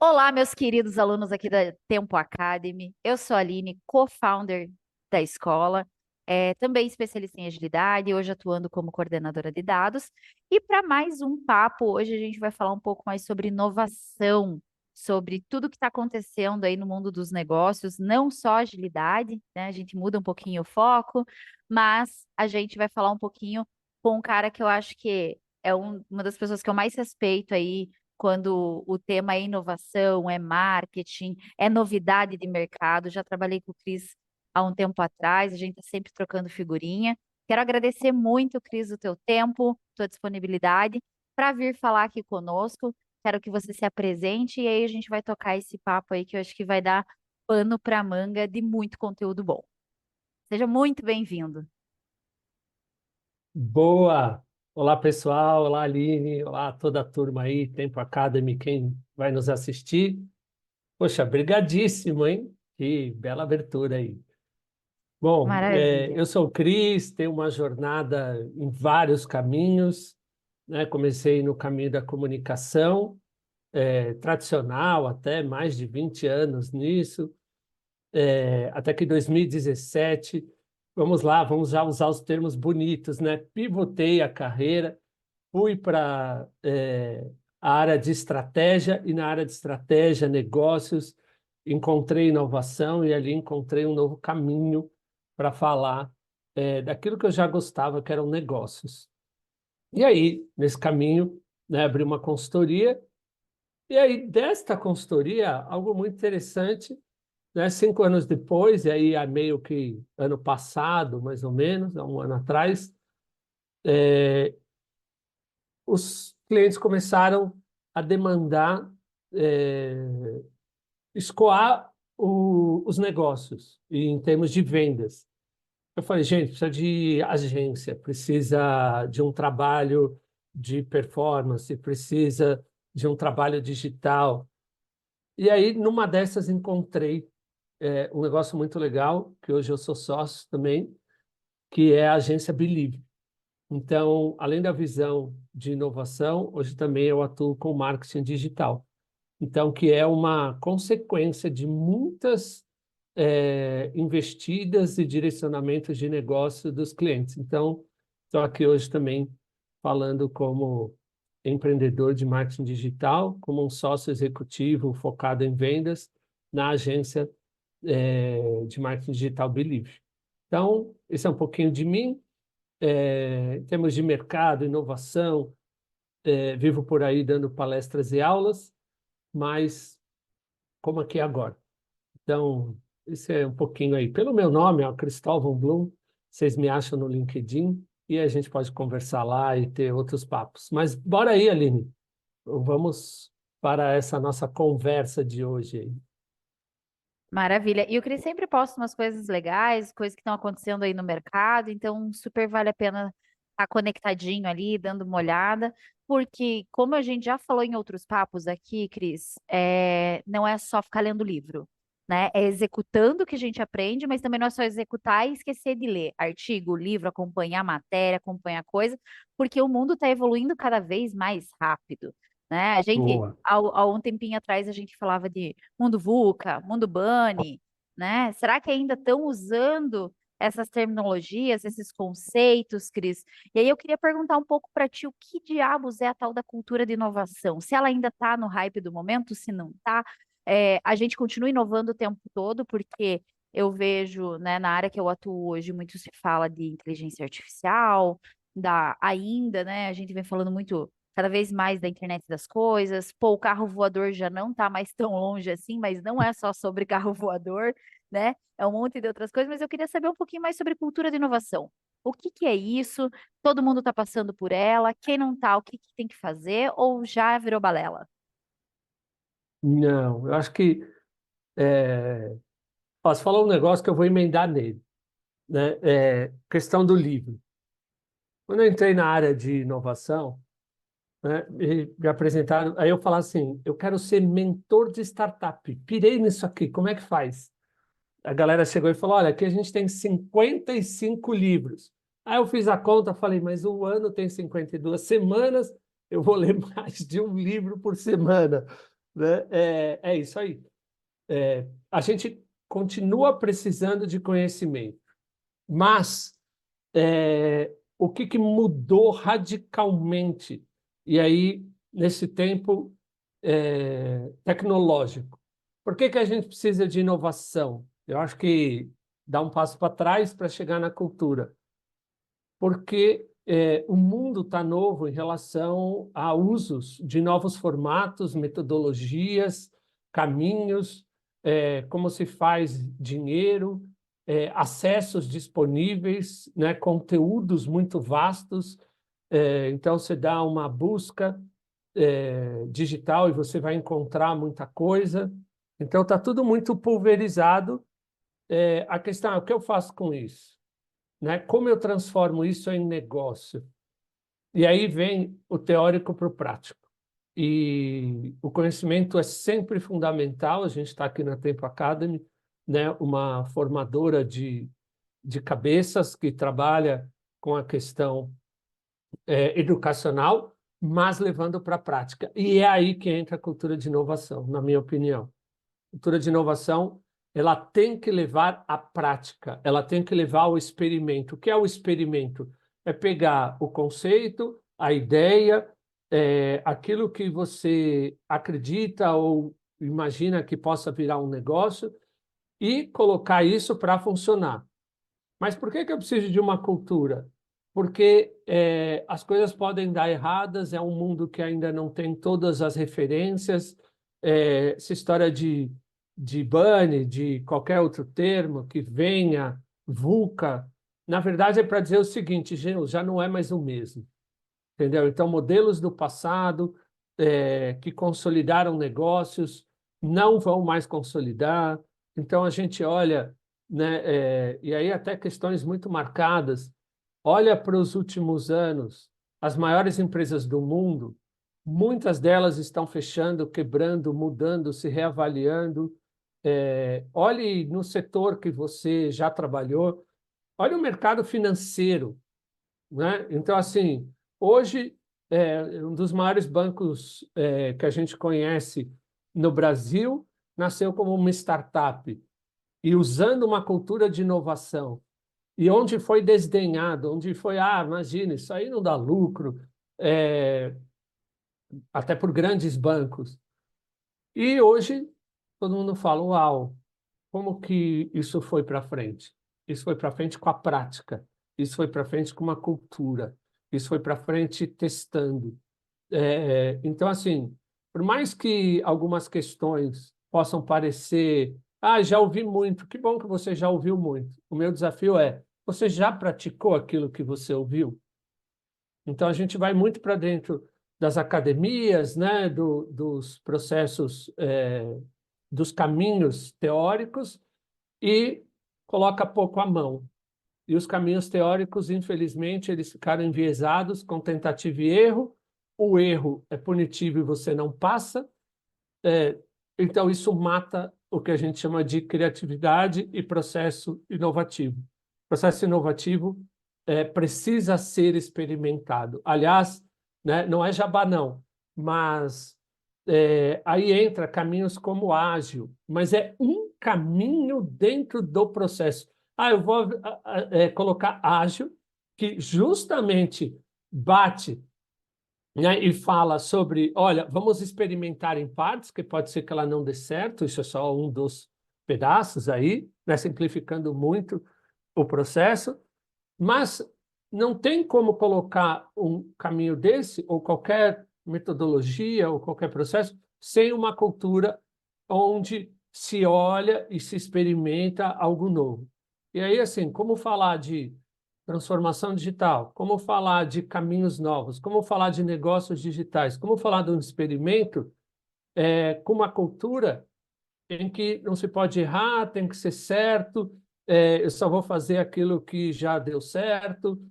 Olá, meus queridos alunos aqui da Tempo Academy. Eu sou a Aline, co-founder da escola, também especialista em agilidade, hoje atuando como coordenadora de dados. E para mais um papo, hoje a gente vai falar um pouco mais sobre inovação, sobre tudo que está acontecendo aí no mundo dos negócios, não só agilidade, né? A gente muda um pouquinho o foco, mas a gente vai falar um pouquinho com um cara que eu acho que é uma das pessoas que eu mais respeito aí quando o tema é inovação, é marketing, é novidade de mercado. Já trabalhei com o Cris há um tempo atrás, a gente está sempre trocando figurinha. Quero agradecer muito, Cris, o teu tempo, tua disponibilidade para vir falar aqui conosco. Quero que você se apresente e aí a gente vai tocar esse papo aí que eu acho que vai dar pano para manga de muito conteúdo bom. Seja muito bem-vindo. Boa! Olá, pessoal. Olá, Aline. Olá, toda a turma aí, Tempo Academy, quem vai nos assistir. Poxa, brigadíssimo, hein? Que bela abertura aí. Bom, Maravilha. eu sou o Cris, tenho uma jornada em vários caminhos, né? Comecei no caminho da comunicação, tradicional, até mais de 20 anos nisso, até que em 2017, vamos lá, vamos já usar os termos bonitos, né? Pivotei a carreira. Fui para a área de estratégia e na área de estratégia, negócios, encontrei inovação e ali encontrei um novo caminho para falar daquilo que eu já gostava, que eram negócios. E aí, nesse caminho, né, abri uma consultoria e aí desta consultoria, algo muito interessante, né, 5 anos depois, e aí há meio que ano passado, mais ou menos, há um ano atrás, os clientes começaram a demandar é, escoar os negócios e em termos de vendas. Eu falei, gente, precisa de agência, precisa de um trabalho de performance, precisa de um trabalho digital. E aí, numa dessas, encontrei um negócio muito legal, que hoje eu sou sócio também, que é a agência Believe. Então, além da visão de inovação, hoje também eu atuo com marketing digital. Então, que é uma consequência de muitas investidas e direcionamentos de negócio dos clientes. Então, estou aqui hoje também falando como empreendedor de marketing digital, como um sócio executivo focado em vendas na agência de marketing digital Believe. Então, esse é um pouquinho de mim. Em termos de mercado, inovação, vivo por aí dando palestras e aulas, mas como aqui agora. Então, isso é um pouquinho aí. Pelo meu nome, ó, Cristóvão Blum, vocês me acham no LinkedIn e a gente pode conversar lá e ter outros papos. Mas bora aí, Aline, vamos para essa nossa conversa de hoje aí. Maravilha. E o Cris sempre posta umas coisas legais, coisas que estão acontecendo aí no mercado, então super vale a pena estar conectadinho ali, dando uma olhada, porque como a gente já falou em outros papos aqui, Cris, não é só ficar lendo livro, né? É executando o que a gente aprende, mas também não é só executar e esquecer de ler artigo, livro, acompanhar matéria, acompanhar coisa, porque o mundo está evoluindo cada vez mais rápido. Né? A gente, Boa. há um tempinho atrás, a gente falava de mundo VUCA, mundo Bunny, né? Será que ainda estão usando essas terminologias, esses conceitos, Cris? E aí eu queria perguntar um pouco para ti o que diabos é a tal da cultura de inovação? Se ela ainda está no hype do momento, se não está, a gente continua inovando o tempo todo, porque eu vejo, né, na área que eu atuo hoje, muito se fala de inteligência artificial, ainda, né? A gente vem falando muito cada vez mais da internet das coisas. Pô, o carro voador já não está mais tão longe assim, mas não é só sobre carro voador, né? É um monte de outras coisas, mas eu queria saber um pouquinho mais sobre cultura de inovação. O que que é isso? Todo mundo está passando por ela? Quem não está, o que que tem que fazer? Ou já virou balela? Não, eu acho que posso falar um negócio que eu vou emendar nele, né? Questão do livro. Quando eu entrei na área de inovação, né, e me apresentaram, aí eu falava assim, eu quero ser mentor de startup. Pirei nisso aqui, como é que faz? A galera chegou e falou, olha, aqui a gente tem 55 livros. Aí eu fiz a conta, falei, mas o ano tem 52 semanas, eu vou ler mais de um livro por semana. Né? É isso aí. A gente continua precisando de conhecimento, mas o que mudou radicalmente, e aí, nesse tempo tecnológico? Por que a gente precisa de inovação? Eu acho que dá um passo para trás para chegar na cultura, porque o mundo está novo em relação a usos de novos formatos, metodologias, caminhos, como se faz dinheiro, acessos disponíveis, né, conteúdos muito vastos. Então, você dá uma busca digital e você vai encontrar muita coisa. Então, está tudo muito pulverizado. A questão é o que eu faço com isso? Né? Como eu transformo isso em negócio? E aí vem o teórico para o prático. E o conhecimento é sempre fundamental. A gente está aqui na Tempo Academy, né? Uma formadora de cabeças que trabalha com a questão educacional, mas levando para a prática. E é aí que entra a cultura de inovação, na minha opinião. Cultura de inovação, ela tem que levar à prática, ela tem que levar ao experimento. O que é o experimento? É pegar o conceito, a ideia, aquilo que você acredita ou imagina que possa virar um negócio e colocar isso para funcionar. Mas por que eu preciso de uma cultura? Porque as coisas podem dar erradas, é um mundo que ainda não tem todas as referências, essa história de bunny, de qualquer outro termo que venha, VUCA, na verdade é para dizer o seguinte, gente, já não é mais o mesmo, entendeu? Então, modelos do passado que consolidaram negócios não vão mais consolidar. Então, a gente olha, né, e aí até questões muito marcadas, olha para os últimos anos, as maiores empresas do mundo, muitas delas estão fechando, quebrando, mudando, se reavaliando. Olhe no setor que você já trabalhou, olhe o mercado financeiro, né? Então, assim, hoje, um dos maiores bancos que a gente conhece no Brasil nasceu como uma startup e usando uma cultura de inovação. E onde foi desdenhado, onde foi, imagina, isso aí não dá lucro, até por grandes bancos. E hoje todo mundo fala, uau, como que isso foi para frente? Isso foi para frente com a prática, isso foi para frente com uma cultura, isso foi para frente testando. Então, assim, por mais que algumas questões possam parecer, já ouvi muito, que bom que você já ouviu muito. O meu desafio é, você já praticou aquilo que você ouviu? Então, a gente vai muito para dentro das academias, né, dos processos, dos caminhos teóricos e coloca pouco à mão. E os caminhos teóricos, infelizmente, eles ficaram enviesados com tentativa e erro. O erro é punitivo e você não passa. Então, isso mata o que a gente chama de criatividade e processo inovativo. O processo inovativo precisa ser experimentado. Aliás, né, não é jabá, não, mas aí entra caminhos como ágil, mas é um caminho dentro do processo. Eu vou colocar ágil, que justamente bate, né, e fala sobre, olha, vamos experimentar em partes, que pode ser que ela não dê certo, isso é só um dos pedaços aí, né, simplificando muito o processo, mas não tem como colocar um caminho desse, ou qualquer metodologia, ou qualquer processo, sem uma cultura onde se olha e se experimenta algo novo. E aí, assim, como falar de transformação digital, como falar de caminhos novos, como falar de negócios digitais, como falar de um experimento com uma cultura em que não se pode errar, tem que ser certo, eu só vou fazer aquilo que já deu certo,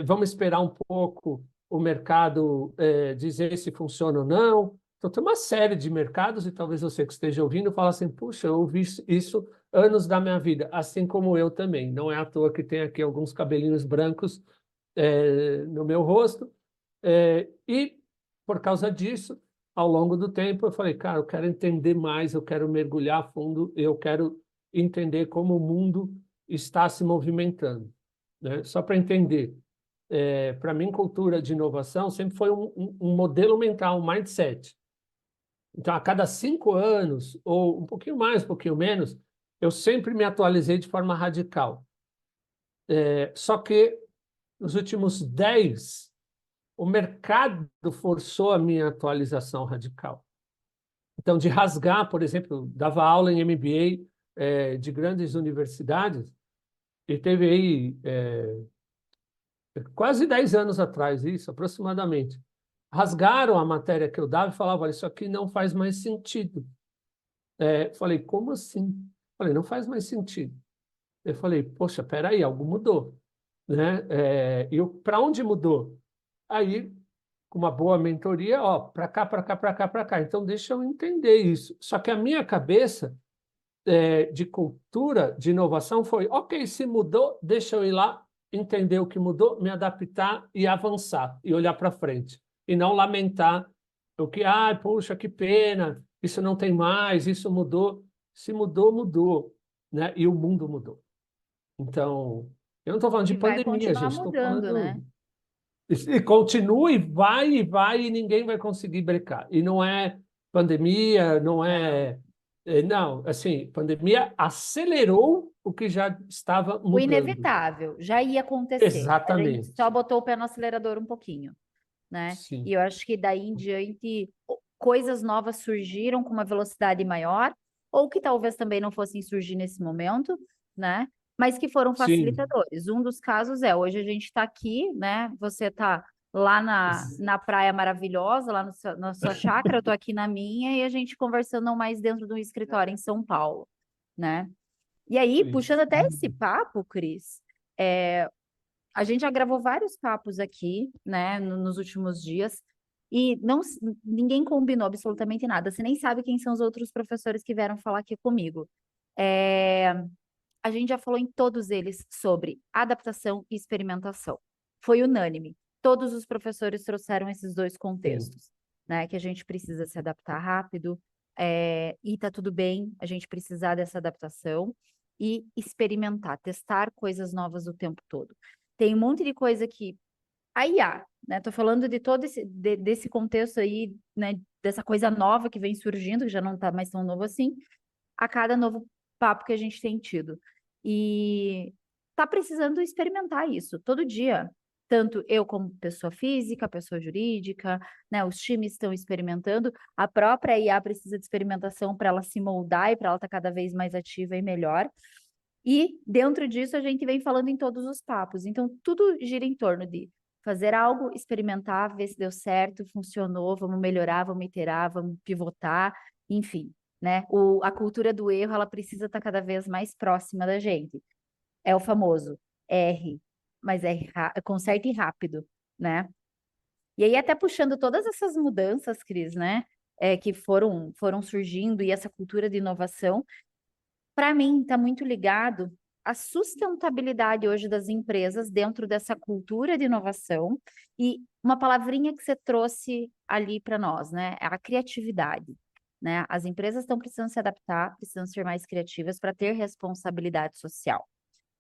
vamos esperar um pouco o mercado dizer se funciona ou não. Então, tem uma série de mercados, e talvez você que esteja ouvindo fale assim, puxa, eu ouvi isso anos da minha vida, assim como eu também. Não é à toa que tem aqui alguns cabelinhos brancos no meu rosto. E, por causa disso, ao longo do tempo, eu falei, cara, eu quero entender mais, eu quero mergulhar a fundo, eu quero entender como o mundo está se movimentando, né? Só para entender, para mim, cultura de inovação sempre foi um modelo mental, um mindset. Então, a cada 5 anos, ou um pouquinho mais, um pouquinho menos, eu sempre me atualizei de forma radical. Só que nos últimos 10, o mercado forçou a minha atualização radical. Então, de rasgar, por exemplo, dava aula em MBA de grandes universidades, e teve aí quase 10 anos atrás, isso, aproximadamente. Rasgaram a matéria que eu dava e falavam, olha, isso aqui não faz mais sentido. Falei, como assim? Falei, não faz mais sentido. Eu falei, poxa, peraí, algo mudou, né? E para onde mudou? Aí, com uma boa mentoria, ó, para cá, para cá, para cá, para cá. Então, deixa eu entender isso. Só que a minha cabeça de cultura, de inovação foi, ok, se mudou, deixa eu ir lá, entender o que mudou, me adaptar e avançar, e olhar para frente. E não lamentar o que, ah, puxa, que pena, isso não tem mais, isso mudou. Se mudou, mudou, né? E o mundo mudou. Então, eu não estou falando de E vai pandemia, continuar gente, estou mudando, falando. né? E continua, e vai, e ninguém vai conseguir brecar. E não é pandemia, não Não. é. Não, assim, pandemia acelerou o que já estava O mudando. inevitável já ia acontecer. A gente só Exatamente. botou o pé no acelerador um pouquinho, né? E Sim, eu acho que daí em diante coisas novas surgiram com uma velocidade maior, ou que talvez também não fossem surgir nesse momento, né? Mas que foram sim. facilitadores. Um dos casos é, hoje a gente está aqui, né? Você está lá Ex- na praia maravilhosa, lá no na sua chácara, eu estou aqui na minha, e a gente conversando mais dentro de um escritório em São Paulo, né? E aí, puxando Isso. até esse papo, Cris, é, a gente já gravou vários papos aqui, né, nos últimos dias, e não, ninguém combinou absolutamente nada. Você nem sabe quem são os outros professores que vieram falar aqui comigo. É, a gente já falou em todos eles sobre adaptação e experimentação. Foi unânime. Todos os professores trouxeram esses dois Sim, contextos, né? Que a gente precisa se adaptar rápido, e tá tudo bem a gente precisar dessa adaptação e experimentar, testar coisas novas o tempo todo. Tem um monte de coisa que a IA, né? Tô falando de todo desse contexto aí, né? Dessa coisa nova que vem surgindo, que já não tá mais tão novo assim, a cada novo papo que a gente tem tido. E tá precisando experimentar isso todo dia. Tanto eu como pessoa física, pessoa jurídica, né? Os times estão experimentando. A própria IA precisa de experimentação para ela se moldar e para ela estar cada vez mais ativa e melhor. E dentro disso a gente vem falando em todos os papos. Então tudo gira em torno de fazer algo, experimentar, ver se deu certo, funcionou, vamos melhorar, vamos iterar, vamos pivotar, enfim, né? A cultura do erro, ela precisa estar cada vez mais próxima da gente. É o famoso R, mas R conserte rápido, né? E aí até puxando todas essas mudanças, Cris, né? Que foram surgindo e essa cultura de inovação, para mim, está muito ligado à sustentabilidade hoje das empresas dentro dessa cultura de inovação e uma palavrinha que você trouxe ali para nós, né? É a criatividade, né? As empresas estão precisando se adaptar, precisam ser mais criativas para ter responsabilidade social,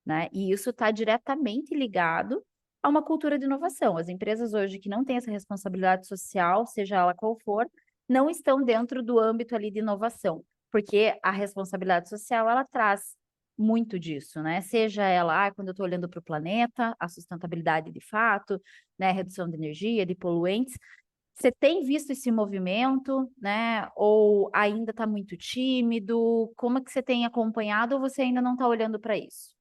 né? E isso está diretamente ligado a uma cultura de inovação. As empresas hoje que não têm essa responsabilidade social, seja ela qual for, não estão dentro do âmbito ali de inovação, porque a responsabilidade social ela traz muito disso, né? Seja ela, quando eu estou olhando para o planeta, a sustentabilidade de fato, né? Redução de energia, de poluentes. Você tem visto esse movimento, né? Ou ainda está muito tímido? Como é que você tem acompanhado ou você ainda não está olhando para isso?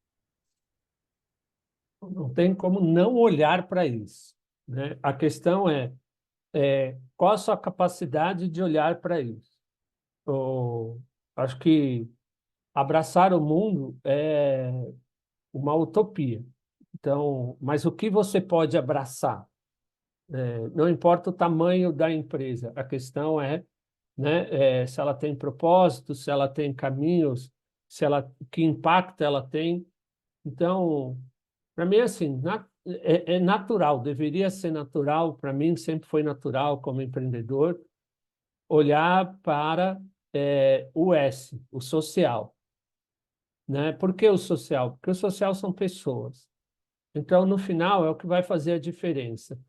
não tem como não olhar para isso, né? A questão qual a sua capacidade de olhar para isso? Acho que abraçar o mundo é uma utopia. Então, mas o que você pode abraçar? Não importa o tamanho da empresa, a questão né, se ela tem propósito, se ela tem caminhos, que impacto ela tem. Então, para mim, assim, é natural, deveria ser natural, para mim sempre foi natural como empreendedor, olhar para o S, o social, né? Por que o social? Porque o social são pessoas. Então, no final, é o que vai fazer a diferença.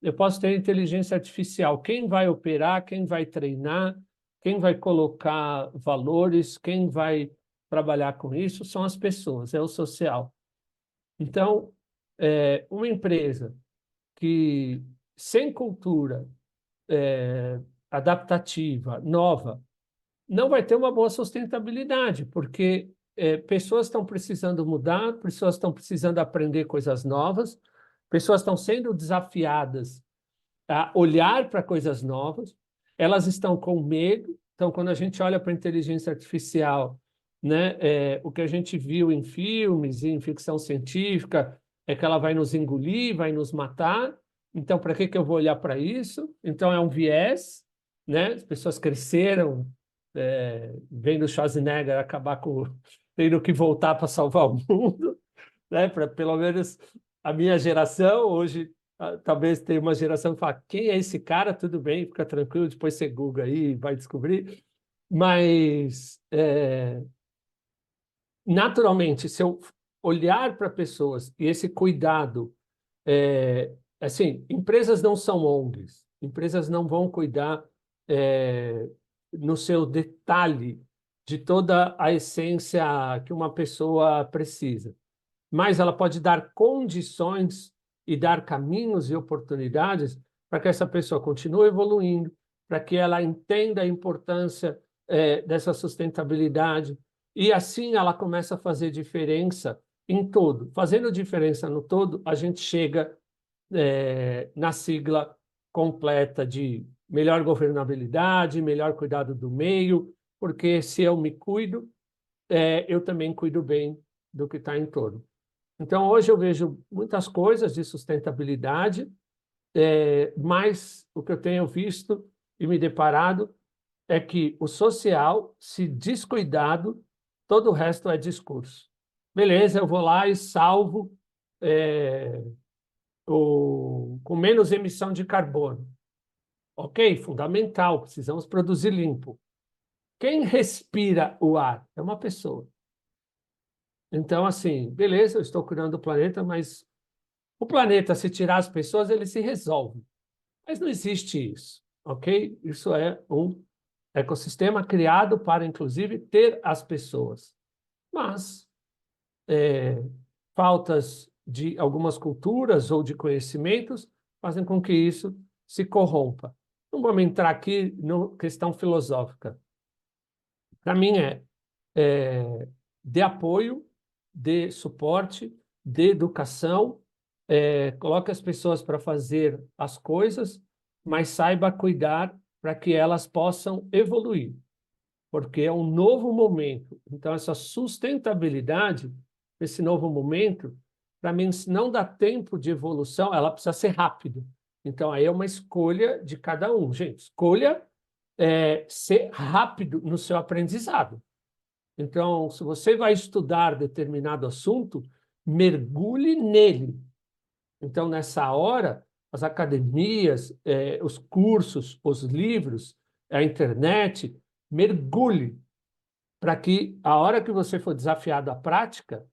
Eu posso ter inteligência artificial. Quem vai operar, quem vai treinar, quem vai colocar valores, quem vai trabalhar com isso são as pessoas, é o social. Então, uma empresa que, sem cultura adaptativa, nova, não vai ter uma boa sustentabilidade, porque pessoas estão precisando mudar, pessoas estão precisando aprender coisas novas, pessoas estão sendo desafiadas a olhar para coisas novas, elas estão com medo. Então, quando a gente olha para a inteligência artificial, né, o que a gente viu em filmes e em ficção científica é que ela vai nos engolir, vai nos matar. Então, para que eu vou olhar para isso? Então, é um viés, né? As pessoas cresceram vendo Schwarzenegger acabar com tendo que voltar para salvar o mundo, né? Para pelo menos a minha geração hoje talvez tenha uma geração que fala, quem é esse cara? Tudo bem, fica tranquilo, depois você Google aí e vai descobrir. Mas, naturalmente, se eu olhar para pessoas e esse cuidado, assim, empresas não são ONGs, empresas não vão cuidar no seu detalhe de toda a essência que uma pessoa precisa, mas ela pode dar condições e dar caminhos e oportunidades para que essa pessoa continue evoluindo, para que ela entenda a importância dessa sustentabilidade, e assim ela começa a fazer diferença em todo. Fazendo diferença no todo, a gente chega na sigla completa de melhor governabilidade, melhor cuidado do meio, porque se eu me cuido, eu também cuido bem do que está em torno. Então, hoje eu vejo muitas coisas de sustentabilidade, mas o que eu tenho visto e me deparado é que o social, se descuidado, todo o resto é discurso. Beleza, eu vou lá e salvo com menos emissão de carbono. Ok, fundamental, precisamos produzir limpo. Quem respira o ar? É uma pessoa. Então, assim, beleza, eu estou cuidando do planeta, mas o planeta, se tirar as pessoas, ele se resolve. Mas não existe isso, ok? Isso é um ecossistema criado para, inclusive, ter as pessoas. Mas faltas de algumas culturas ou de conhecimentos fazem com que isso se corrompa. Não vamos entrar aqui na questão filosófica. Para mim de apoio, de suporte, de educação, coloque as pessoas para fazer as coisas, mas saiba cuidar para que elas possam evoluir, porque é um novo momento. Então, essa sustentabilidade, esse novo momento, para mim, se não dá tempo de evolução, ela precisa ser rápido. Então, aí é uma escolha de cada um. Gente, escolha ser rápido no seu aprendizado. Então, se você vai estudar determinado assunto, mergulhe nele. Então, nessa hora, as academias, os cursos, os livros, a internet, mergulhe para que, a hora que você for desafiado à prática,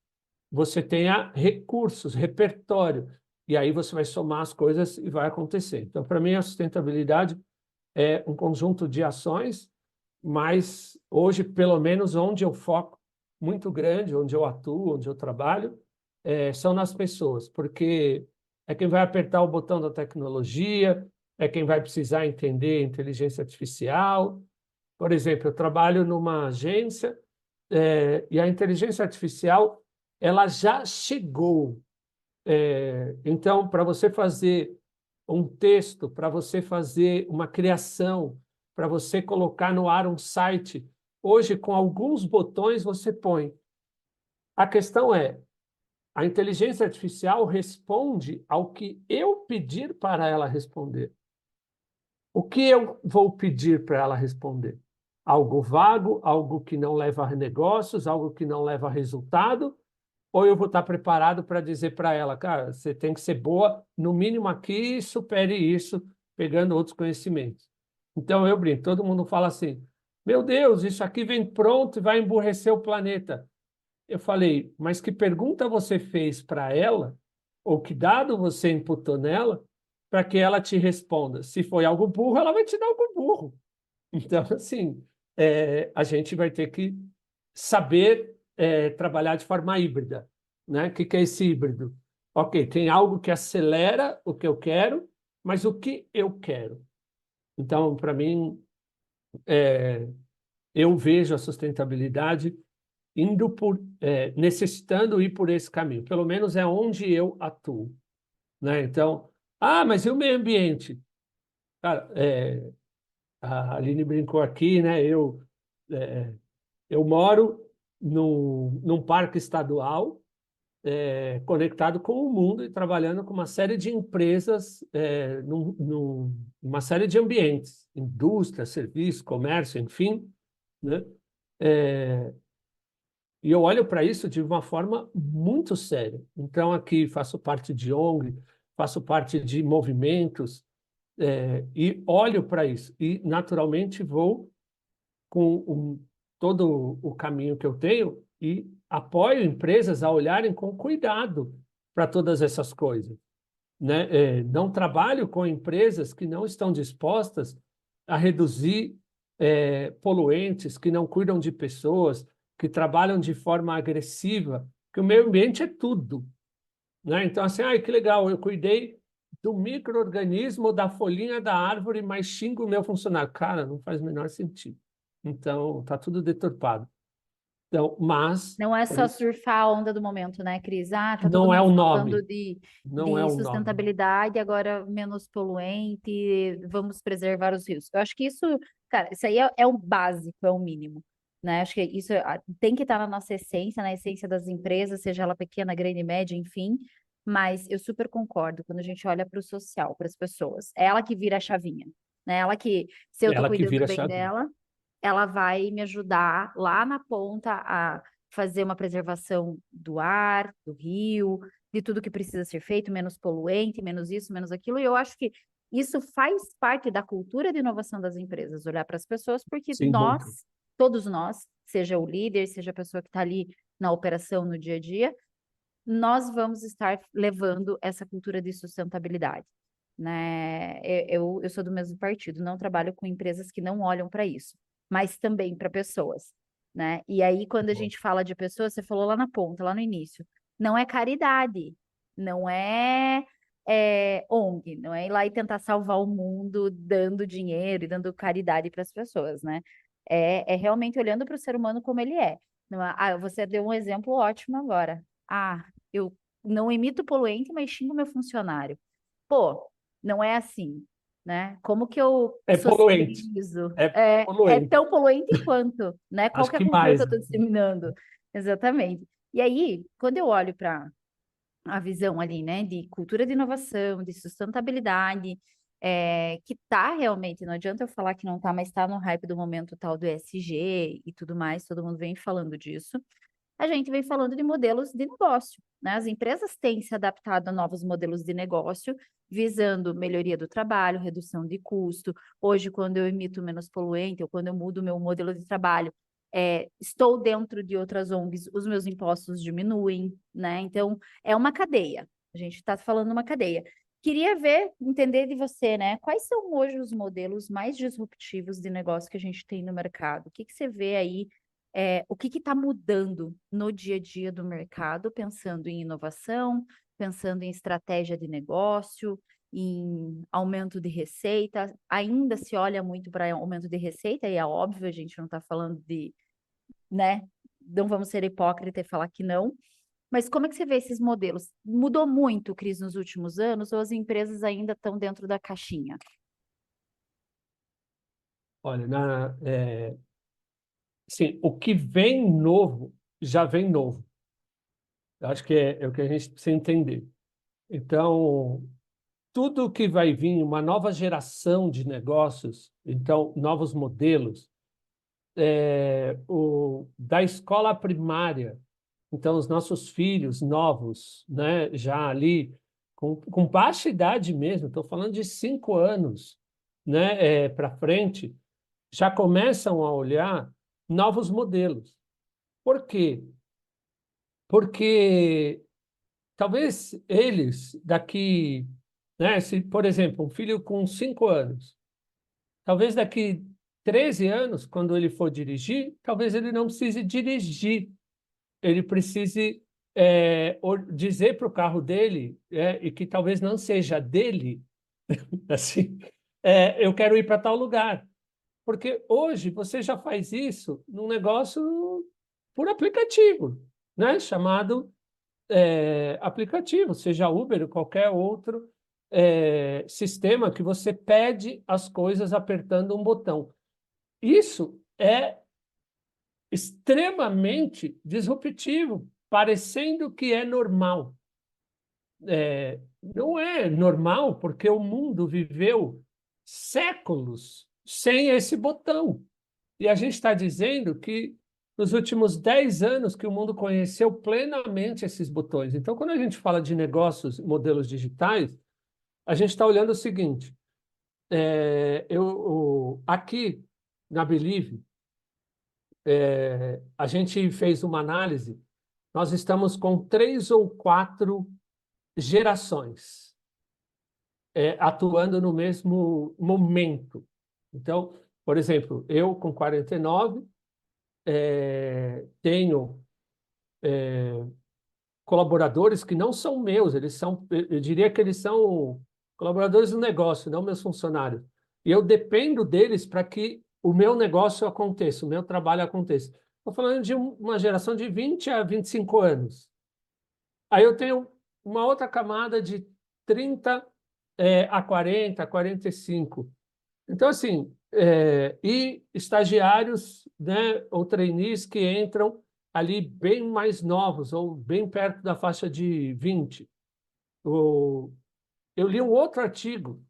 você tenha recursos, repertório, e aí você vai somar as coisas e vai acontecer. Então, para mim, a sustentabilidade é um conjunto de ações, mas hoje, pelo menos, onde eu foco muito grande, onde eu atuo, onde eu trabalho, são nas pessoas, porque é quem vai apertar o botão da tecnologia, é quem vai precisar entender inteligência artificial. Por exemplo, eu trabalho numa agência e a inteligência artificial ela já chegou. Então, para você fazer um texto, para você fazer uma criação, para você colocar no ar um site, hoje, com alguns botões, você põe. A questão é, a inteligência artificial responde ao que eu pedir para ela responder. O que eu vou pedir para ela responder? Algo vago, algo que não leva a negócios, algo que não leva a resultado? Ou eu vou estar preparado para dizer para ela, cara, você tem que ser boa, no mínimo aqui, supere isso, pegando outros conhecimentos. Então eu brinco, todo mundo fala assim, meu Deus, isso aqui vem pronto e vai emburrecer o planeta. Eu falei, mas que pergunta você fez para ela, ou que dado você imputou nela, para que ela te responda? Se foi algo burro, ela vai te dar algo burro. Então, assim, a gente vai ter que saber trabalhar de forma híbrida, né? O que é esse híbrido? Ok, tem algo que acelera o que eu quero, mas o que eu quero? Então, para mim, eu vejo a sustentabilidade necessitando ir por esse caminho. Pelo menos é onde eu atuo, né? Então, mas e o meio ambiente? Cara, a Aline brincou aqui, né? É, eu moro num parque estadual, conectado com o mundo e trabalhando com uma série de empresas, numa série de ambientes, indústria, serviço, comércio, enfim, né? E eu olho para isso de uma forma muito séria. Então, aqui faço parte de ONG, faço parte de movimentos, e olho para isso. E, naturalmente, vou com todo o caminho que eu tenho e apoio empresas a olharem com cuidado para todas essas coisas, né? Não trabalho com empresas que não estão dispostas a reduzir poluentes, que não cuidam de pessoas, que trabalham de forma agressiva, que o meio ambiente é tudo, né? Então, assim, que legal, eu cuidei do micro-organismo da folhinha da árvore, mas xingo o meu funcionário. Cara, não faz o menor sentido. Então, está tudo deturpado. Então, mas, Não é por só isso, surfar a onda do momento, né, Cris? Ah, tá todo não é mundo o falando nome, de, não é de o nome. sustentabilidade, agora menos poluente, vamos preservar os rios. Eu acho que isso, cara, isso aí é o básico, é o mínimo, né? Acho que isso tem que estar na nossa essência, na essência das empresas, seja ela pequena, grande, média, enfim. Mas eu super concordo quando a gente olha para o social, para as pessoas. É ela que vira a chavinha, né? Ela que, se eu estou Ela que cuidando vira a bem chave. dela, ela vai me ajudar lá na ponta a fazer uma preservação do ar, do rio, de tudo que precisa ser feito, menos poluente, menos isso, menos aquilo. E eu acho que isso faz parte da cultura de inovação das empresas, olhar para as pessoas, porque Sim, muito. todos nós, seja o líder, seja a pessoa que está ali na operação no dia a dia, nós vamos estar levando essa cultura de sustentabilidade. Né? Eu sou do mesmo partido, não trabalho com empresas que não olham para isso, mas também para pessoas, né? E aí, quando a Bom. gente fala de pessoas, você falou lá na ponta, lá no início, não é caridade, não é ONG, não é ir lá e tentar salvar o mundo dando dinheiro e dando caridade para as pessoas, né? É realmente olhando para o ser humano como ele é. Você deu um exemplo ótimo agora. Eu não emito poluente, mas xingo meu funcionário. Pô, não é assim, né? Como que eu É poluente. socializo? É É poluente. tão poluente quanto, né? Qual Acho que é a que cultura que eu mais. estou disseminando? Exatamente. E aí, quando eu olho para a visão ali, né, de cultura de inovação, de sustentabilidade, que tá realmente, não adianta eu falar que não tá, mas tá no hype do momento tal do ESG e tudo mais, todo mundo vem falando disso, a gente vem falando de modelos de negócio, né? As empresas têm se adaptado a novos modelos de negócio, visando melhoria do trabalho, redução de custo. Hoje, quando eu emito menos poluente, ou quando eu mudo meu modelo de trabalho, estou dentro de outras ONGs, os meus impostos diminuem, né? Então, é uma cadeia. A gente está falando uma cadeia. Queria ver, entender de você, né? Quais são hoje os modelos mais disruptivos de negócio que a gente tem no mercado? O que que você vê aí o que está mudando no dia a dia do mercado, pensando em inovação, pensando em estratégia de negócio, em aumento de receita. Ainda se olha muito para aumento de receita, e é óbvio, a gente não está falando de, né? Não vamos ser hipócritas e falar que não. Mas como é que você vê esses modelos? Mudou muito, Cris, nos últimos anos, ou as empresas ainda estão dentro da caixinha? Olha, assim, o que vem novo, já vem novo. Eu acho que é o que a gente precisa entender. Então, tudo que vai vir, uma nova geração de negócios, então, novos modelos, da escola primária. Então, os nossos filhos novos, né, já ali, com baixa idade mesmo, estou falando de 5 anos, né, para frente, já começam a olhar novos modelos. Por quê? Porque talvez eles, daqui, né, se, por exemplo, um filho com 5 anos, talvez daqui 13 anos, quando ele for dirigir, talvez ele não precise dirigir, ele precise dizer para o carro dele, e que talvez não seja dele, assim, eu quero ir para tal lugar. Porque hoje você já faz isso num negócio por aplicativo, né? Chamado aplicativo, seja Uber ou qualquer outro sistema que você pede as coisas apertando um botão. Isso é extremamente disruptivo, parecendo que é normal. Não é normal, porque o mundo viveu séculos sem esse botão. E a gente está dizendo que nos últimos 10 anos que o mundo conheceu plenamente esses botões. Então, quando a gente fala de negócios, modelos digitais, a gente está olhando o seguinte: aqui na Believe, a gente fez uma análise, nós estamos com 3 ou 4 gerações atuando no mesmo momento. Então, por exemplo, eu com 49, tenho colaboradores que não são meus, eles são, eu diria que eles são colaboradores do negócio, não meus funcionários. E eu dependo deles para que o meu negócio aconteça, o meu trabalho aconteça. Estou falando de uma geração de 20 a 25 anos. Aí eu tenho uma outra camada de 30 a 40, 45. Então, assim, e estagiários, né, ou trainees que entram ali bem mais novos, ou bem perto da faixa de 20. Eu li um outro artigo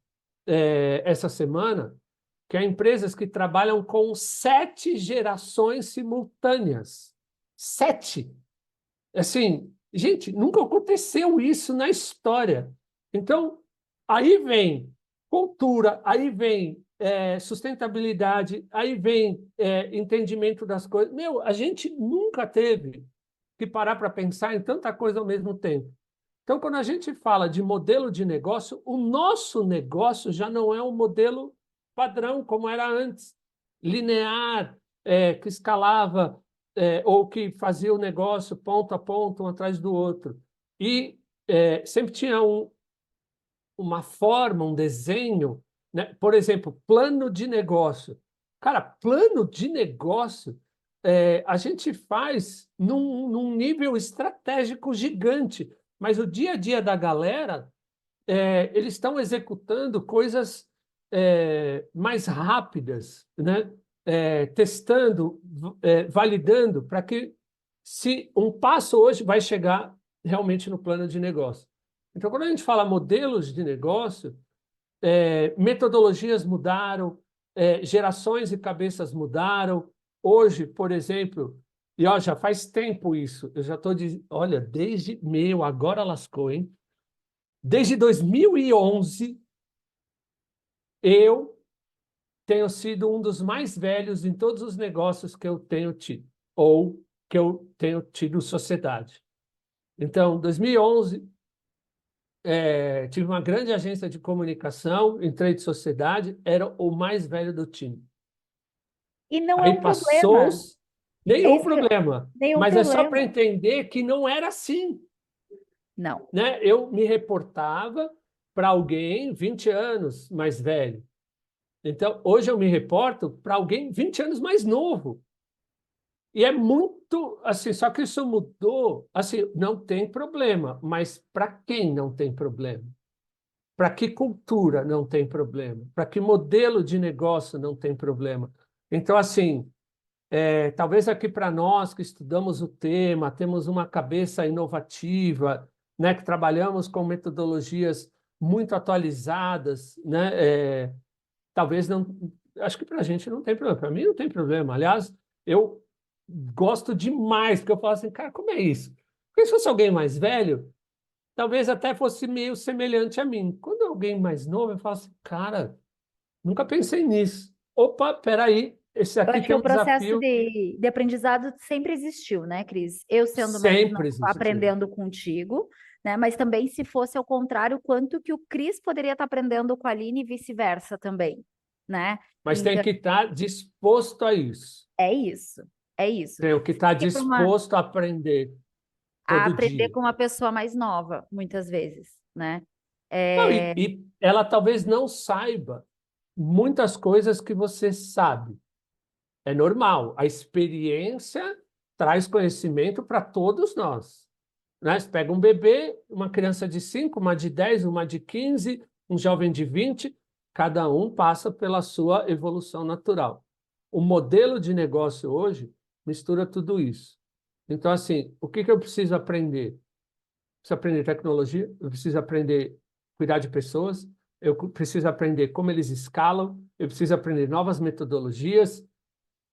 essa semana, que é empresas que trabalham com 7 gerações simultâneas. 7! Assim, gente, nunca aconteceu isso na história. Então, aí vem cultura, aí vem sustentabilidade, aí vem entendimento das coisas. Meu, a gente nunca teve que parar para pensar em tanta coisa ao mesmo tempo. Então, quando a gente fala de modelo de negócio, o nosso negócio já não é um modelo padrão, como era antes, linear, que escalava, ou que fazia o negócio ponto a ponto, um atrás do outro. E sempre tinha uma forma, um desenho, né? Por exemplo, plano de negócio. Cara, plano de negócio a gente faz num nível estratégico gigante, mas o dia a dia da galera, eles estão executando coisas mais rápidas, né? Testando, validando, para que, se um passo hoje vai chegar realmente no plano de negócio. Então, quando a gente fala modelos de negócio, metodologias mudaram, gerações e cabeças mudaram. Hoje, por exemplo, e ó, já faz tempo isso, eu já estou dizendo, olha, agora lascou, hein? Desde 2011, eu tenho sido um dos mais velhos em todos os negócios que eu tenho tido, ou que eu tenho tido sociedade. Então, 2011, tive uma grande agência de comunicação, entrei de sociedade, era o mais velho do time. E não é Aí um passou, problema. É nenhum isso que problema, nenhum mas é só para problema. entender que não era assim, Não. né? Eu me reportava para alguém 20 anos mais velho. Então, hoje eu me reporto para alguém 20 anos mais novo. E é muito assim, só que isso mudou, assim, não tem problema, mas para quem não tem problema? Para que cultura não tem problema? Para que modelo de negócio não tem problema? Então, assim, talvez aqui para nós que estudamos o tema, temos uma cabeça inovativa, né, que trabalhamos com metodologias muito atualizadas, né, talvez não. Acho que para a gente não tem problema. Para mim não tem problema. Aliás, eu gosto demais, porque eu falo assim, cara, como é isso? Porque se fosse alguém mais velho, talvez até fosse meio semelhante a mim. Quando é alguém mais novo, eu falo assim, cara, nunca pensei nisso. Opa, peraí, esse Eu aqui acho que tem o um processo desafio, de aprendizado sempre existiu, né, Cris? Eu sendo mais sempre nova, existiu. aprendendo contigo, né? Mas também se fosse ao contrário, quanto que o Cris poderia estar aprendendo com a Aline e vice-versa também, né? Mas tem Então, que estar disposto a isso. é isso, é isso. Tem que estar E para uma disposto a aprender a todo aprender dia. com uma pessoa mais nova, muitas vezes, né? Não, É, e ela talvez não saiba muitas coisas que você sabe. É normal. A experiência traz conhecimento para todos nós. Né? Você pega um bebê, uma criança de 5, uma de 10, uma de 15, um jovem de 20, cada um passa pela sua evolução natural. O modelo de negócio hoje mistura tudo isso. Então, assim, o que eu preciso aprender? Preciso aprender tecnologia, eu preciso aprender a cuidar de pessoas, eu preciso aprender como eles escalam, eu preciso aprender novas metodologias,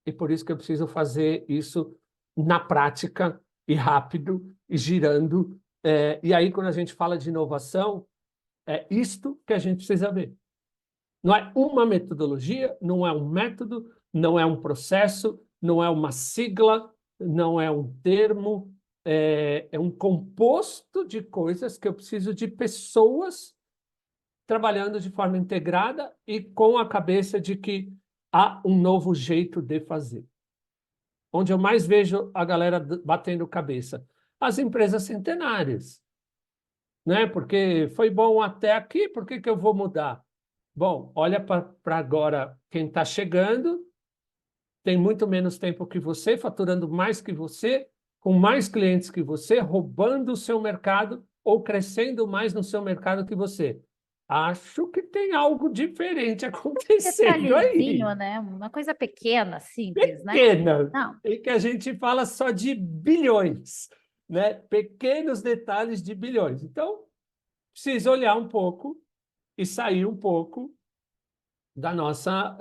e por isso que eu preciso fazer isso na prática e rápido e girando. E aí, quando a gente fala de inovação, é isto que a gente precisa ver. Não é uma metodologia, não é um método, não é um processo, não é uma sigla, não é um termo, é um composto de coisas que eu preciso de pessoas trabalhando de forma integrada e com a cabeça de que há um novo jeito de fazer. Onde eu mais vejo a galera batendo cabeça? As empresas centenárias, né? Porque foi bom até aqui, por que eu vou mudar? Bom, olha para agora quem está chegando, tem muito menos tempo que você, faturando mais que você, com mais clientes que você, roubando o seu mercado ou crescendo mais no seu mercado que você. Acho que tem algo diferente acontecendo aí. detalhezinho, né? Uma coisa pequena, simples, né? Pequena, Não, em que a gente fala só de bilhões, né? Pequenos detalhes de bilhões. Então, precisa olhar um pouco e sair um pouco da nossa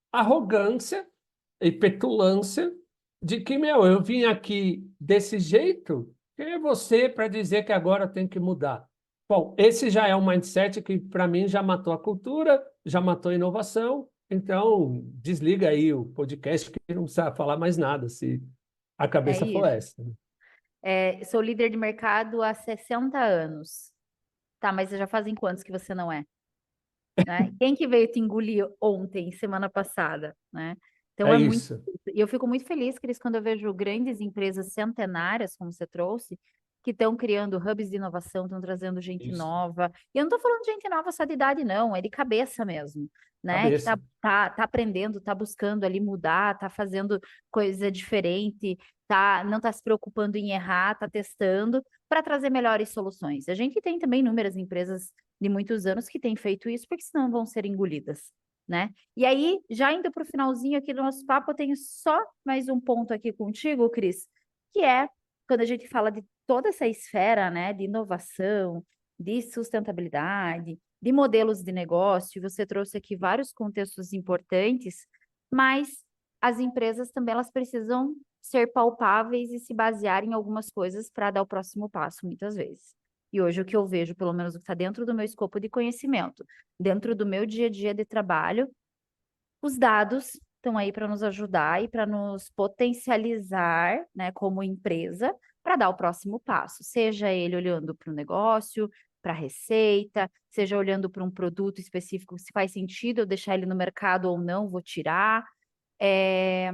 arrogância e petulância de que, meu, eu vim aqui desse jeito, quem é você para dizer que agora tem que mudar? Bom, esse já é um mindset que, para mim, já matou a cultura, já matou a inovação, então desliga aí o podcast que não precisa falar mais nada, se a é cabeça for isso. essa. Sou líder de mercado há 60 anos. Tá, mas já fazem quantos que você não é? Né? Quem que veio te engolir ontem, semana passada, né? Então É é muito isso, isso. E eu fico muito feliz, Cris, quando eu vejo grandes empresas centenárias, como você trouxe, que estão criando hubs de inovação, estão trazendo gente isso. nova. E eu não estou falando de gente nova só de idade, não, é de cabeça mesmo, né? Que Cabeça. tá aprendendo, tá buscando ali mudar, tá fazendo coisa diferente, não tá se preocupando em errar, tá testando para trazer melhores soluções. A gente tem também inúmeras empresas de muitos anos que têm feito isso, porque senão vão ser engolidas, né? E aí, já indo para o finalzinho aqui do nosso papo, eu tenho só mais um ponto aqui contigo, Cris, que é quando a gente fala de toda essa esfera, né, de inovação, de sustentabilidade, de modelos de negócio, você trouxe aqui vários contextos importantes, mas as empresas também elas precisam ser palpáveis e se basear em algumas coisas para dar o próximo passo, muitas vezes. E hoje o que eu vejo, pelo menos o que está dentro do meu escopo de conhecimento, dentro do meu dia a dia de trabalho, os dados estão aí para nos ajudar e para nos potencializar, né, como empresa, para dar o próximo passo, seja ele olhando para o negócio, para a receita, seja olhando para um produto específico, se faz sentido eu deixar ele no mercado ou não, vou tirar. É,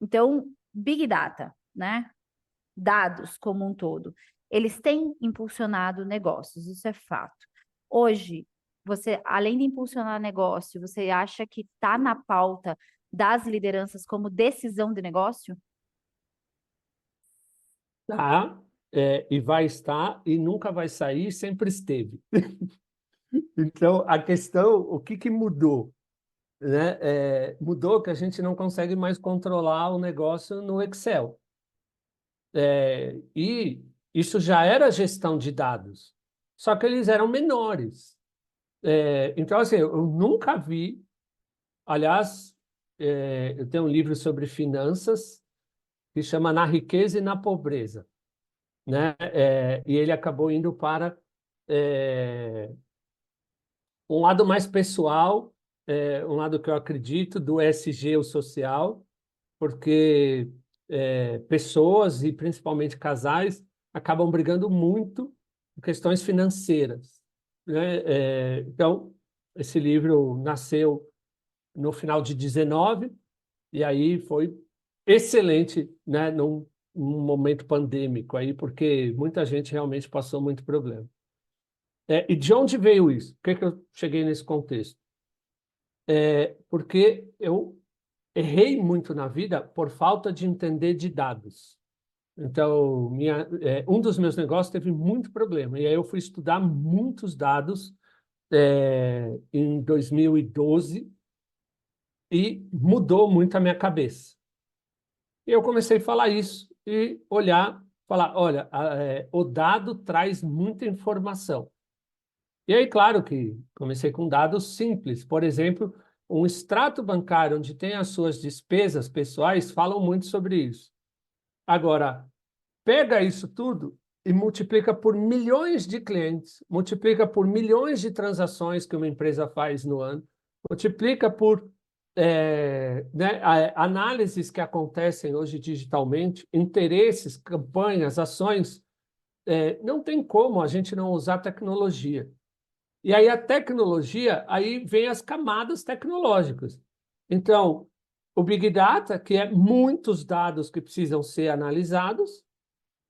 Então, Big Data, né? Dados como um todo, eles têm impulsionado negócios, isso é fato. Hoje, você, além de impulsionar negócio, você acha que está na pauta das lideranças como decisão de negócio? Tá, e vai estar, e nunca vai sair, sempre esteve. Então, a questão, o que mudou? Né? Mudou que a gente não consegue mais controlar o negócio no Excel. E isso já era gestão de dados, só que eles eram menores. Então, assim, eu nunca vi, aliás, eu tenho um livro sobre finanças que chama Na Riqueza e na Pobreza, né? E ele acabou indo para um lado mais pessoal um lado que eu acredito, do ESG, o social, porque pessoas, e principalmente casais, acabam brigando muito por questões financeiras, né? Então, esse livro nasceu no final de 19, e aí foi excelente, né, num momento pandêmico, aí, porque muita gente realmente passou muito problema. E de onde veio isso? Por que que eu cheguei nesse contexto? Porque eu errei muito na vida por falta de entender de dados. Então, um dos meus negócios teve muito problema. E aí eu fui estudar muitos dados em 2012 e mudou muito a minha cabeça. E eu comecei a falar isso e olhar, falar, olha, o dado traz muita informação. E aí, claro que comecei com dados simples. Por exemplo, um extrato bancário onde tem as suas despesas pessoais falam muito sobre isso. Agora, pega isso tudo e multiplica por milhões de clientes, multiplica por milhões de transações que uma empresa faz no ano, multiplica por né, análises que acontecem hoje digitalmente, interesses, campanhas, ações. Não tem como a gente não usar tecnologia. E aí a tecnologia, aí vem as camadas tecnológicas. Então, o Big Data, que é muitos dados que precisam ser analisados,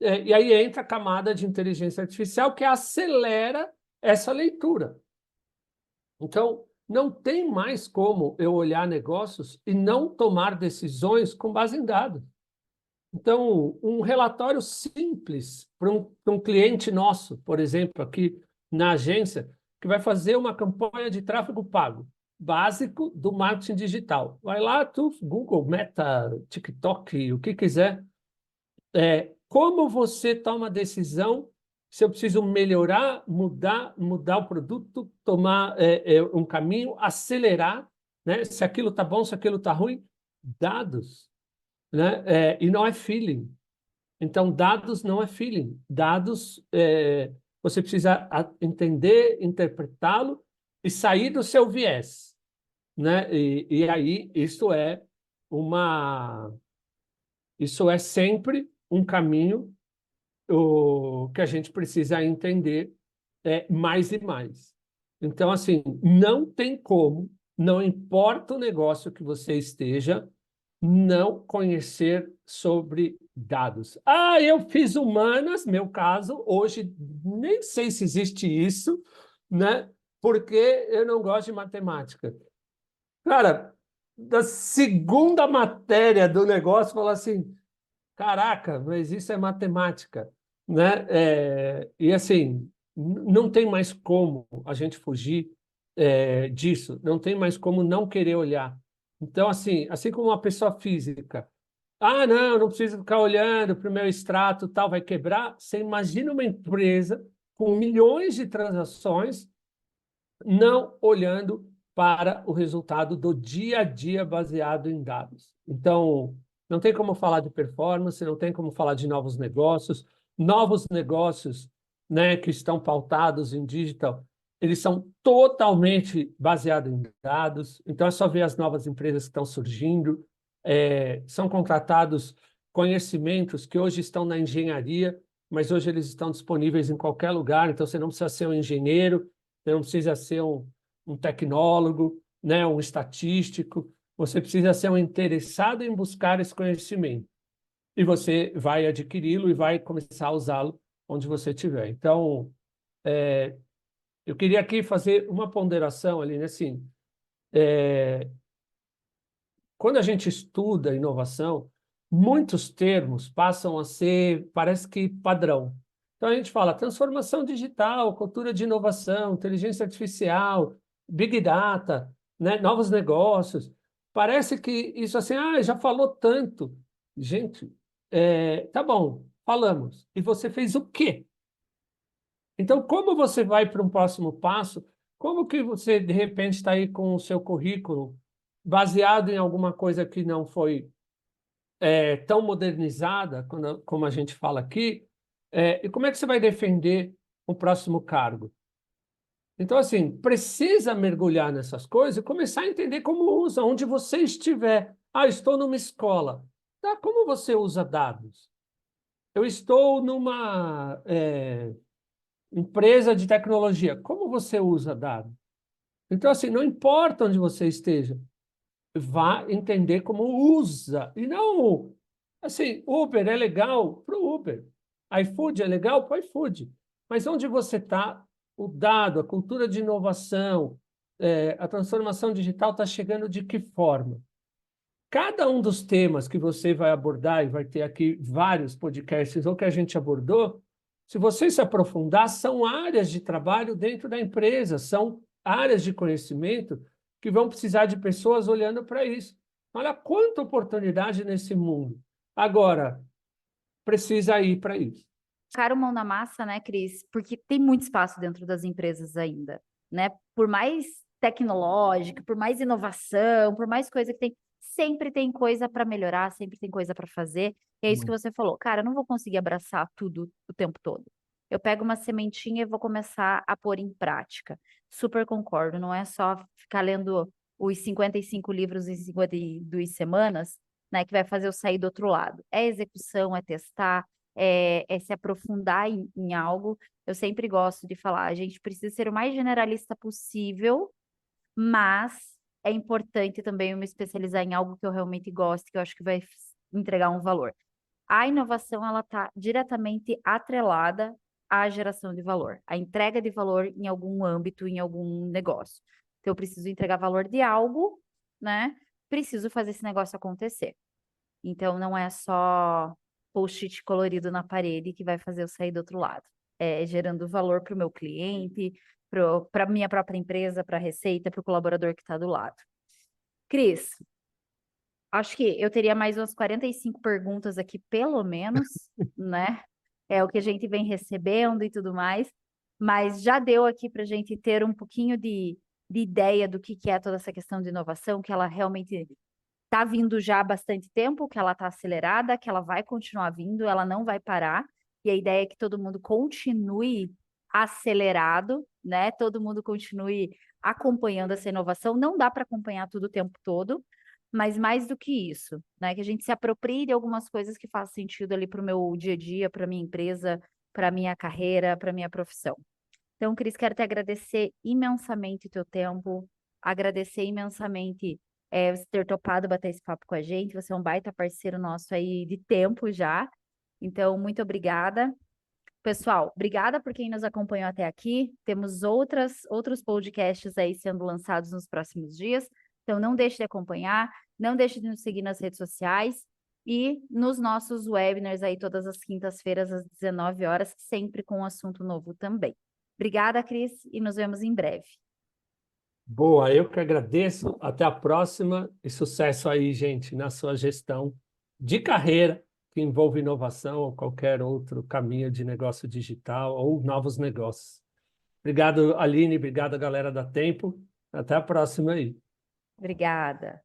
e aí entra a camada de inteligência artificial que acelera essa leitura. Então, não tem mais como eu olhar negócios e não tomar decisões com base em dados. Então, um relatório simples para um cliente nosso, por exemplo, aqui na agência, que vai fazer uma campanha de tráfego pago, básico do marketing digital. Vai lá, tu, Google, Meta, TikTok, o que quiser. Como você toma a decisão se eu preciso melhorar, mudar o produto, tomar um caminho, acelerar, né? Se aquilo está bom, se aquilo está ruim? Dados, né? E não é feeling. Então, dados não é feeling. Dados, você precisa entender, interpretá-lo e sair do seu viés, né? E aí, isso é sempre um caminho que a gente precisa entender mais e mais. Então, assim, não tem como, não importa o negócio que você esteja, não conhecer sobre dados. Ah, eu fiz humanas, meu caso, hoje nem sei se existe isso, né? Porque eu não gosto de matemática. Cara, da segunda matéria do negócio, fala assim, caraca, mas isso é matemática, né? E assim, não tem mais como a gente fugir disso, não tem mais como não querer olhar. Então, assim como uma pessoa física, não, não preciso ficar olhando para o meu extrato, tal, vai quebrar. Você imagina uma empresa com milhões de transações não olhando para o resultado do dia a dia baseado em dados. Então, não tem como falar de performance, não tem como falar de novos negócios, né, que estão pautados em digital, eles são totalmente baseados em dados. Então, é só ver as novas empresas que estão surgindo, são contratados conhecimentos que hoje estão na engenharia, mas hoje eles estão disponíveis em qualquer lugar, então você não precisa ser um engenheiro, você não precisa ser um tecnólogo, né, um estatístico, você precisa ser um interessado em buscar esse conhecimento. E você vai adquiri-lo e vai começar a usá-lo onde você estiver. Então, eu queria aqui fazer uma ponderação ali, né, assim, quando a gente estuda inovação, muitos termos passam a ser, parece que padrão. Então a gente fala transformação digital, cultura de inovação, inteligência artificial, big data, né, novos negócios. Parece que isso assim, já falou tanto. Gente, tá bom, falamos. E você fez o quê? Então, como você vai para um próximo passo? Como que você, de repente, está aí com o seu currículo baseado em alguma coisa que não foi tão modernizada, como a gente fala aqui, e como é que você vai defender o próximo cargo? Então, assim, precisa mergulhar nessas coisas e começar a entender como usa, onde você estiver. Ah, estou numa escola. Tá, como você usa dados? Eu estou numa empresa de tecnologia. Como você usa dados? Então, assim, não importa onde você esteja, vá entender como usa. E não, assim, Uber é legal para o Uber. iFood é legal para o iFood. Mas onde você está, o dado, a cultura de inovação, a transformação digital está chegando de que forma? Cada um dos temas que você vai abordar, e vai ter aqui vários podcasts, ou que a gente abordou, se você se aprofundar, são áreas de trabalho dentro da empresa, são áreas de conhecimento que vão precisar de pessoas olhando para isso. Olha quanta oportunidade nesse mundo. Agora, precisa ir para isso. Colocar mão na massa, né, Cris? Porque tem muito espaço dentro das empresas ainda, né? Por mais tecnológica, por mais inovação, por mais coisa que tem, sempre tem coisa para melhorar, sempre tem coisa para fazer. E é isso que você falou. Cara, eu não vou conseguir abraçar tudo o tempo todo. Eu pego uma sementinha e vou começar a pôr em prática. Super concordo, não é só ficar lendo os 55 livros em 52 semanas, né, que vai fazer eu sair do outro lado. É execução, é testar, é se aprofundar em algo. Eu sempre gosto de falar, a gente precisa ser o mais generalista possível, mas é importante também eu me especializar em algo que eu realmente gosto, que eu acho que vai entregar um valor. A inovação, ela está diretamente atrelada à geração de valor, à entrega de valor em algum âmbito, em algum negócio. Então, eu preciso entregar valor de algo, né? Preciso fazer esse negócio acontecer. Então, não é só post-it colorido na parede que vai fazer eu sair do outro lado. É gerando valor para o meu cliente, para a minha própria empresa, para a receita, para o colaborador que está do lado. Cris, acho que eu teria mais umas 45 perguntas aqui, pelo menos, né? É o que a gente vem recebendo e tudo mais, mas já deu aqui para a gente ter um pouquinho de ideia do que é toda essa questão de inovação, que ela realmente está vindo já há bastante tempo, que ela está acelerada, que ela vai continuar vindo, ela não vai parar. E a ideia é que todo mundo continue acelerado, né? Todo mundo continue acompanhando essa inovação. Não dá para acompanhar tudo o tempo todo, mas mais do que isso, né? Que a gente se aproprie de algumas coisas que fazem sentido ali para o meu dia a dia, para minha empresa, para minha carreira, para minha profissão. Então, Cris, quero te agradecer imensamente o teu tempo, agradecer imensamente você ter topado bater esse papo com a gente. Você é um baita parceiro nosso aí de tempo já. Então, muito obrigada. Pessoal, obrigada por quem nos acompanhou até aqui. Temos outros podcasts aí sendo lançados nos próximos dias. Então, não deixe de acompanhar, não deixe de nos seguir nas redes sociais e nos nossos webinars aí todas as quintas-feiras às 19 horas, sempre com um assunto novo também. Obrigada, Cris, e nos vemos em breve. Boa, eu que agradeço. Até a próxima e sucesso aí, gente, na sua gestão de carreira, que envolve inovação ou qualquer outro caminho de negócio digital ou novos negócios. Obrigado, Aline, obrigado, galera da Tempo. Até a próxima aí. Obrigada.